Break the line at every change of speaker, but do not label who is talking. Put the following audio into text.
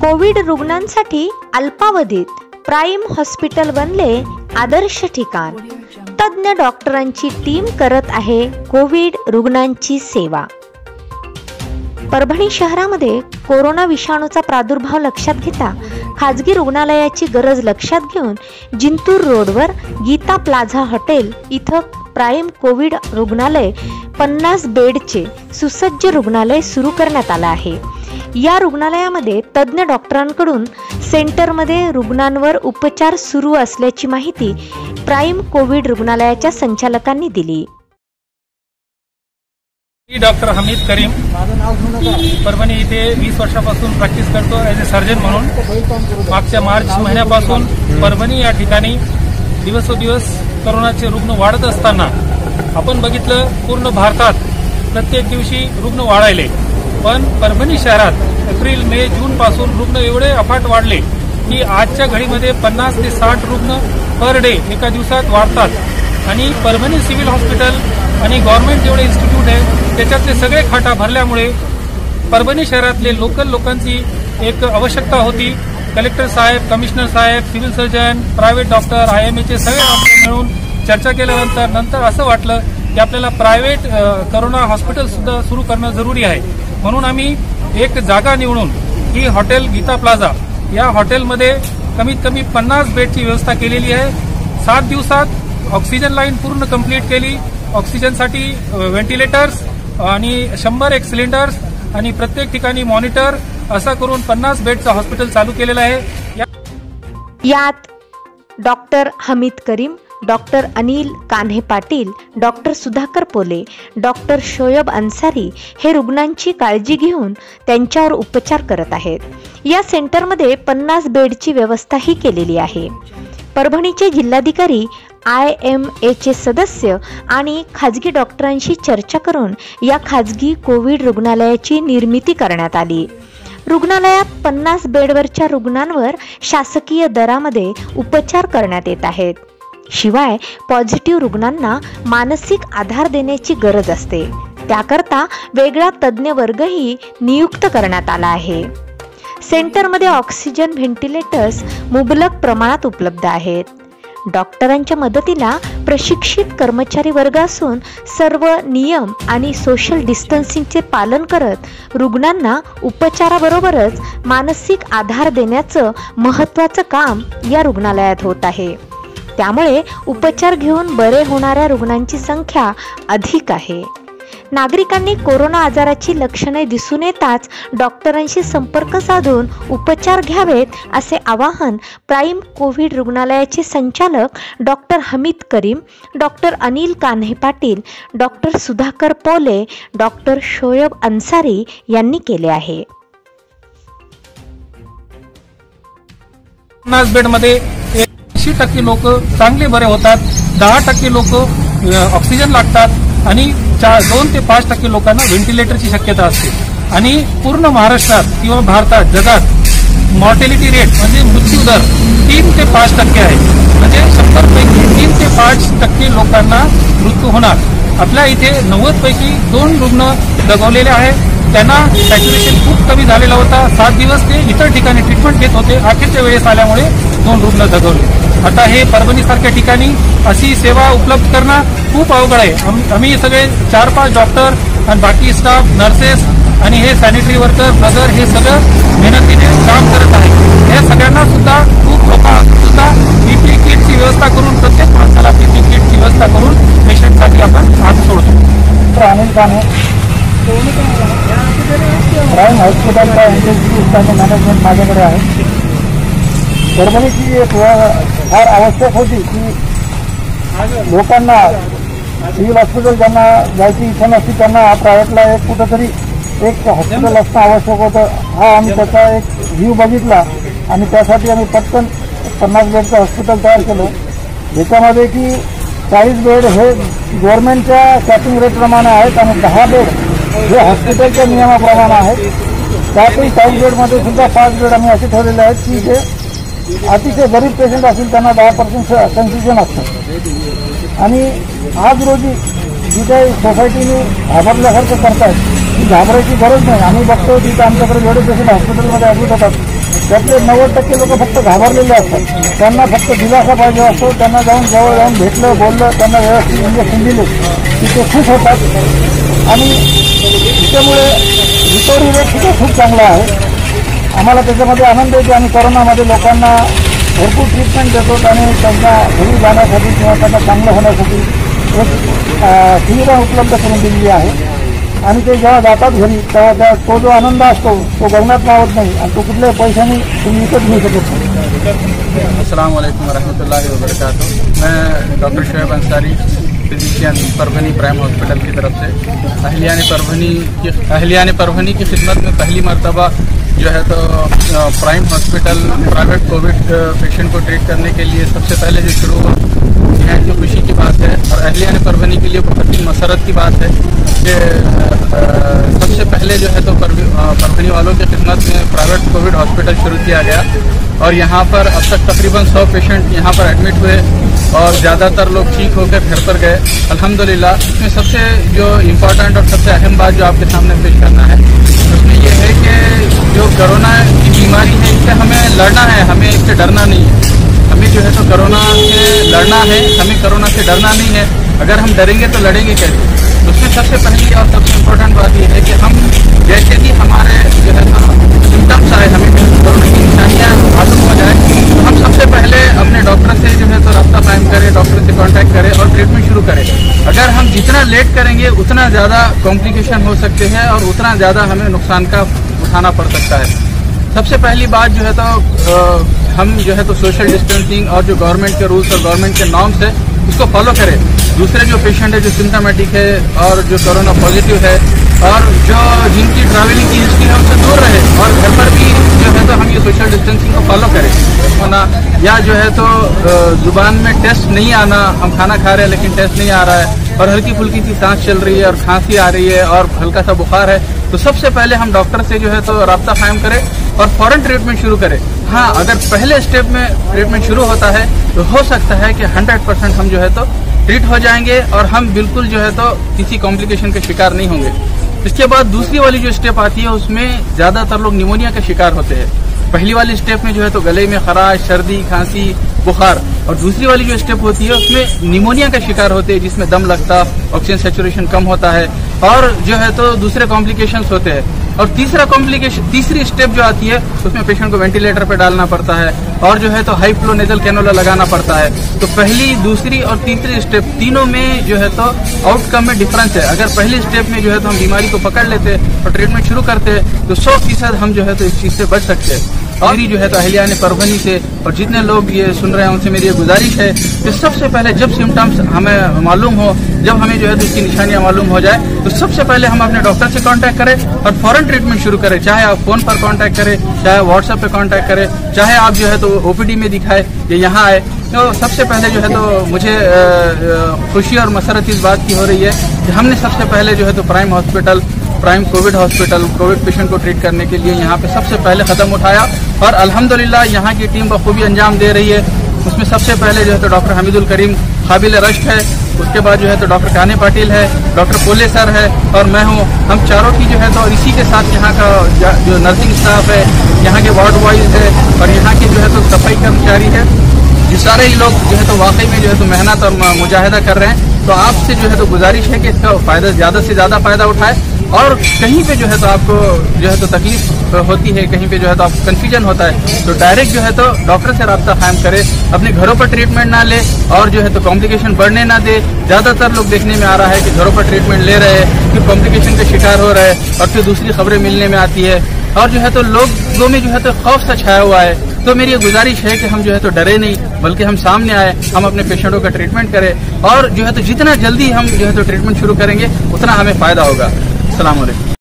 Covid रुग्णांसाठी अल्पावधीत prime hospital बनले आदर्श ठिकाण। तज्ञ डॉक्टरांची टीम करत आहे कोविड रुग्णांची सेवा। परभणी शहरामध्ये कोरोना विषाणूचा प्रादुर्भाव लक्षात घेता खाजगी रुग्णालयाची गरज लक्षात घेऊन जिंतूर रोडवर गीता प्लाझा हॉटेल इथं प्राईम कोविड रुग्णालय 50 बेडचे सुसज्ज रुग्णालय सुरू करण्यात आलं आहे। या रुग्णालयामध्ये तज्ञ डॉक्टरांकडून सेंटरमध्ये रुग्णांवर उपचार सुरू असल्याची माहिती प्राईम कोविड रुग्णालयाच्या संचालकांनी दिली।
डॉक्टर हमीद करीम, परभणी इथे 20 वर्षापासून प्रॅक्टिस करतो ॲज अ सर्जन म्हणून। मागच्या मार्च महिन्यापासून परभणी या ठिकाणी दिवसोदिवस कोरोनाचे रुग्ण वाढत असताना आपण बघितलं पूर्ण भारतात प्रत्येक दिवशी रुग्ण वाढायले, पण परभणी शहरात एप्रिल मे जून पासून रुग्ण एवढे अफाट वाढले की आजच्या घडीमध्ये 50 ते 60 रुग्ण पर डे एका दिवसात वाढतात। आणि परभणी सिव्हिल हॉस्पिटल आणि गव्हर्नमेंट जेवढे इन्स्टिट्यूट आहे त्याच्यातले सगळे खाटा भरल्यामुळे परभणी शहरातले लोकल लोकांची एक आवश्यकता होती। कलेक्टर साहेब, कमिशनर साहेब, सिव्हिल सर्जन, प्रायव्हेट डॉक्टर, IMAचे सगळे डॉक्टर मिळून चर्चा केल्यानंतर असं वाटलं की आपल्याला प्रायव्हेट कोरोना हॉस्पिटल सुद्धा सुरू करणं जरुरी आहे। म्हणून आम्ही एक जागा निवडून ही हॉटेल गीता प्लाझा या हॉटेलमध्ये कमीत कमी 50 बेडची व्यवस्था केलेली आहे। 7 दिवसात ऑक्सिजन लाईन पूर्ण कंप्लीट केली। ऑक्सिजनसाठी व्हेंटिलेटर्स आणि 100 सिलेंडर्स आणि प्रत्येक ठिकाणी मॉनिटर असं करून 50 बेडचं हॉस्पिटल चालू केलेलं आहे।
यात डॉक्टर हमीद करीम, डॉक्टर अनिल कान्हे पाटील, डॉक्टर सुधाकर पोले, डॉक्टर शोयब अन्सारी हे रुग्णांची काळजी घेऊन त्यांच्यावर उपचार करत आहेत। या सेंटरमध्ये 50 बेडची व्यवस्थाही केलेली आहे। परभणीचे जिल्हाधिकारी IMAचे सदस्य आणि खाजगी डॉक्टरांशी चर्चा करून या खाजगी कोविड रुग्णालयाची निर्मिती करण्यात आली। रुग्णालयात 50 बेडवरच्या रुग्णांवर शासकीय दरामध्ये उपचार करण्यात येत आहेत। शिवाय पॉझिटिव्ह रुग्णांना मानसिक आधार देण्याची गरज असते, त्याकरता वेगळा तज्ञ वर्गही नियुक्त करण्यात आला आहे। सेंटरमध्ये ऑक्सिजन व्हेंटिलेटर्स मुबलक प्रमाणात उपलब्ध आहेत। डॉक्टरांच्या मदतीला प्रशिक्षित कर्मचारी वर्ग असून सर्व नियम आणि सोशल डिस्टन्सिंगचे पालन करत रुग्णांना उपचाराबरोबरच मानसिक आधार देण्याचं महत्त्वाचं काम या रुग्णालयात होत आहे। त्यामुळे उपचार घेऊन बरे होणाऱ्या रुग्णांची संख्या अधिक आहे। नागरिकांनी कोरोना आजाराची लक्षणे दिसून येताच डॉक्टरांशी संपर्क साधून उपचार घ्यावेत असे आवाहन प्राईम कोविड रुग्णालयाचे संचालक डॉक्टर हमीद करीम, डॉक्टर अनिल कान्हे पाटील, डॉक्टर सुधाकर पोले, डॉक्टर शोयब अन्सारी यांनी केले आहे।
50 बेडमध्ये 80% लोक चांगले बरे होतात, 10% लोक ऑक्सिजन लागतात आणि 2 ते 5% लोकांना व्हेंटिलेटरची शक्यता असते। आणि पूर्ण महाराष्ट्रात किंवा भारतात जगात मॉर्टेलिटी रेट म्हणजे मृत्यू दर 3 ते 5% आहे। म्हणजे 100 पैकी 3 ते 5% लोकांना मृत्यू होणार। आपल्या इथे 90 पैकी 2 रुग्ण दगावलेले आहेत। त्यांना सॅच्युरेशन खूप कमी झालेला होता। 7 दिवस ते इतर ठिकाणी ट्रीटमेंट घेत होते। अखेरच्या वेळेस आल्यामुळे 2 रुग्ण दगावले। आता हे परभणी सारख्या ठिकाणी अशी सेवा उपलब्ध करणं खूप अवघड आहे। आम्ही सगळे 4-5 डॉक्टर आणि बाकी स्टाफ, नर्सेस आणि हे सॅनिटरी वर्कर ब्रदर हे सगळं मेहनतीने काम करत आहे। या सगळ्यांना सुद्धा खूप लोकांना सुद्धा PPE किटची व्यवस्था करून प्रत्येक माणसाला PPE किटची व्यवस्था करून पेशंटसाठी आपण हात सोडतो।
अनिल कान्हे, प्राईम हॉस्पिटलचा इंटेन्सिव्ह मॅनेजमेंट माझ्याकडे आहे। परभणीची एक फार आवश्यक होती की लोकांना सिव्हिल हॉस्पिटल ज्यांना जायची इच्छा नसती त्यांना प्रायव्हेटला एक कुठंतरी एक हॉस्पिटल असणं आवश्यक होतं। हा आम्ही त्याचा एक व्ह्यू बघितला आणि त्यासाठी आम्ही पटकन 50 बेडचं हॉस्पिटल तयार केलं। ज्याच्यामध्ये की 40 बेड हे गव्हर्नमेंटच्या कॅपिंग रेटप्रमाणे आहेत आणि 10 बेड हे हॉस्पिटलच्या नियमाप्रमाणे आहेत। त्यातही 40 बेडमध्ये सुद्धा 5 बेड आम्ही असे ठेवलेले आहेत की जे अतिशय गरीब पेशंट असतील त्यांना 10% कन्सेशन असतं। आणि आज रोजी जी काही सोसायटीने घाबरल्यासारखं करतायत ती घाबरायची गरज नाही। आम्ही बघतो तिथं आमच्याकडे जेवढे पेशंट हॉस्पिटलमध्ये ॲडमिट होतात त्यातले 90% लोक फक्त घाबरलेले असतात. त्यांना फक्त दिलासा पाहिजे असतो. त्यांना जवळ जाऊन भेटलं, बोललं, त्यांना व्यवस्थित इंजेक्शन दिले की ते खुश होतात. आणि त्यामुळे रिकव्हरी रेट सुद्धा खूप चांगला आहे. आम्हाला त्याच्यामध्ये आनंद आहे की आम्ही कोरोनामध्ये लोकांना भरपूर ट्रीटमेंट देतो आणि त्यांच्या घरी जाण्यासाठी किंवा त्यांना चांगलं होण्यासाठी एक सुविधा उपलब्ध करून दिलेली आहे. आणि ते जेव्हा जातात घरी तेव्हा तो जो आनंद असतो तो गगनात मावत नाही आणि तो कुठल्याही पैशाने तुम्ही विकत घेऊ शकत नाही.
अस्सलाम वालेकुम वरहमतुल्लाहि वबरकातुहू. मैं doctor Shoaib Ansari, physician, Parbhani prime hospital की तरफ से अहलियान परभनी की खिदमत में पहली मरतबा जो है तो prime hospital private Covid patient को ट्रीट करने के लिए सबसे पहले जो शुरू हुआ, यह तो खुशी की बात है और अहलियान परभनी के लिए बहुत ही मसरत की बात है कि सबसे पहले जो है तो परभनी वालों की खिदमत में प्राइवेट कोविड हॉस्पिटल शुरू किया गया और यहाँ पर अब तक तकरीबन 100 पेशेंट यहाँ पर एडमिट हुए और ज़्यादातर लोग ठीक होकर घर पर गए अल्हम्दुलिल्लाह। इसमें सबसे जो इम्पोर्टेंट और सबसे अहम बात जो आपके सामने पेश करना है उसमें यह है कि जो कोरोना की बीमारी है इससे हमें लड़ना है, हमें इससे डरना नहीं है। हमें जो है तो कोरोना से लड़ना है, हमें कोरोना से डरना नहीं है। अगर हम डरेंगे तो लड़ेंगे कैसे? उसमें सबसे पहली और सबसे इम्पोर्टेंट बात यह है कि हम जैसे ही हमारे जो है तो सिम्टम्स आए, हमें कोरोना की निशानियाँ मालूम हो जाए तो हम सबसे पहले अपने डॉक्टर से जो है तो रास्ता कायम करें, डॉक्टर से कांटेक्ट करें और ट्रीटमेंट शुरू करें। अगर हम जितना लेट करेंगे उतना ज़्यादा कॉम्प्लिकेशन हो सकते हैं और उतना ज़्यादा हमें नुकसान का उठाना पड़ सकता है। सबसे पहली बात जो है तो हम जो है तो सोशल डिस्टेंसिंग और जो गवर्नमेंट के रूल्स और गवर्नमेंट के नॉर्म्स है उसको फॉलो करें। दूसरे जो पेशेंट है जो सिम्टोमेटिक है और जो कोरोना पॉजिटिव है और जो जिनकी ट्रैवलिंग की हिस्ट्री है उनसे दूर रहे और घर पर भी जो है तो हम ये सोशल डिस्टेंसिंग को फॉलो करें। होना या जो है तो जुबान में टेस्ट नहीं आना, हम खाना खा रहे हैं लेकिन टेस्ट नहीं आ रहा है और हल्की फुल्की सी सांस चल रही है और खांसी आ रही है और हल्का सा बुखार है, तो सबसे पहले हम डॉक्टर से जो है तो राब्ता कायम करें और फौरन ट्रीटमेंट शुरू करें। हाँ, अगर पहले स्टेप में ट्रीटमेंट शुरू होता है तो हो सकता है कि 100% हम जो है तो ट्रीट हो जाएंगे और हम बिल्कुल जो है तो किसी कॉम्प्लिकेशन के शिकार नहीं होंगे। इसके बाद दूसरी वाली जो स्टेप आती है उसमें ज्यादातर लोग निमोनिया के शिकार होते हैं। पहली वाली स्टेप में जो है तो गले में खराश, सर्दी, खांसी, बुखार और दूसरी वाली जो स्टेप होती है उसमें निमोनिया का शिकार होते हैं जिसमें दम लगता, ऑक्सीजन सैचुरेशन कम होता है और जो है तो दूसरे कॉम्प्लिकेशंस होते हैं। और तीसरी स्टेप जो आती है उसमें पेशेंट को वेंटिलेटर पे डालना पड़ता है और जो है तो हाई फ्लो नेजल कैनोला लगाना पड़ता है। तो पहली, दूसरी और तीसरी स्टेप तीनों में जो है तो आउटकम में डिफरेंस है। अगर पहली स्टेप में जो है तो हम बीमारी को पकड़ लेते और ट्रीटमेंट शुरू करते तो 100% हम जो है तो इस चीज से बच सकते हैं। और मेरी जो है तो अहलियान परभनी से और जितने लोग ये सुन रहे हैं उनसे मेरी ये गुजारिश है कि सबसे पहले जब सिम्टम्स हमें मालूम हो, जब हमें जो है तो इसकी निशानियां मालूम हो जाए तो सबसे पहले हम अपने डॉक्टर से कांटेक्ट करें और फौरन ट्रीटमेंट शुरू करें। चाहे आप फोन पर कांटेक्ट करें, चाहे व्हाट्सएप पे कांटेक्ट करें, चाहे आप जो है तो ओपीडी में दिखाए या यहाँ आए। तो सबसे पहले जो है तो मुझे खुशी और मसरत इस बात की हो रही है कि हमने सबसे पहले जो है तो prime Covid hospital Covid patient को ट्रीट करने के लिए यहाँ पे सबसे पहले कदम उठाया और अल्हम्दुलिल्लाह यहाँ की टीम बखूबी अंजाम दे रही है। उसमें सबसे पहले जो है तो डॉक्टर हमीदुल करीम काबिल रश्क है, उसके बाद जो है तो डॉक्टर कान्हे पाटिल है, डॉक्टर पोले सर है और मैं हूँ। हम चारों की जो है तो इसी के साथ यहाँ का जो नर्सिंग स्टाफ है, यहाँ के वार्ड वाइज है और यहाँ के जो है तो सफाई कर्मचारी है, ये सारे ही लोग जो है तो वाकई में जो है तो मेहनत और मुजाहिदा कर रहे हैं। तो आपसे जो है तो गुजारिश है कि इसका फायदा ज़्यादा से ज़्यादा फायदा उठाए और कहीं पे जो है तो आपको जो है तो तकलीफ होती है, कहीं पे जो है तो आपको कंफ्यूजन होता है तो डायरेक्ट जो है तो डॉक्टर से राब्ता कायम करे, अपने घरों पर ट्रीटमेंट ना ले और जो है तो कॉम्प्लिकेशन बढ़ने ना दे। ज़्यादातर लोग देखने में आ रहा है कि घरों पर ट्रीटमेंट ले रहे हैं, फिर कॉम्प्लिकेशन का शिकार हो रहे हैं और फिर दूसरी खबरें मिलने में आती है और जो है तो लोगों में जो है तो खौफ सा छाया हुआ है। तो मेरी ये गुजारिश है कि हम जो है तो डरे नहीं, बल्कि हम सामने आए, हम अपने पेशेंटों का ट्रीटमेंट करें और जो है तो जितना जल्दी हम जो है तो ट्रीटमेंट शुरू करेंगे उतना हमें फायदा होगा। अस्सलाम वालेकुम।